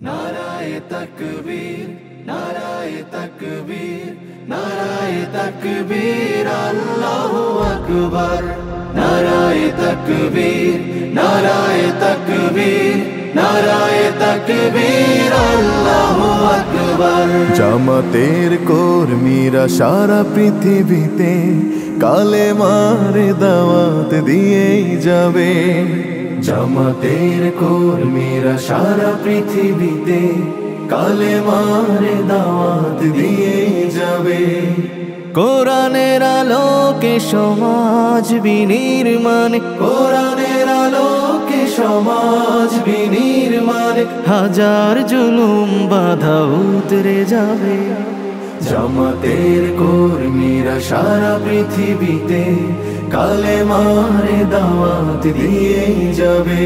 নারায়ে তাকবীর, নারায়ে তাকবীর, নারায়ে তাকবীর, আল্লাহু আকবার। নারায়ে তাকবীর, নারায়ে তাকবীর, নারায়ে তাকবীর, আল্লাহু আকবার। জামাতের কর্মীরা সারা পৃথিবীতে কালেমার দাওয়াত দিয়েই যাবে। জামাতের কর্মীরা সারা পৃথিবীতে কালেমার দাওয়াত দিয়ে যাবে। কোরআনের আলোকে সমাজ বিনির্মাণ, কোরআনের আলোকে সমাজ বিনির্মাণ, হাজার জুলুম বাধা উতরে যাবে। জামাতের কর্মীরা সারা পৃথিবীতে কালেমার দাওয়াত দিয়ে যাবে।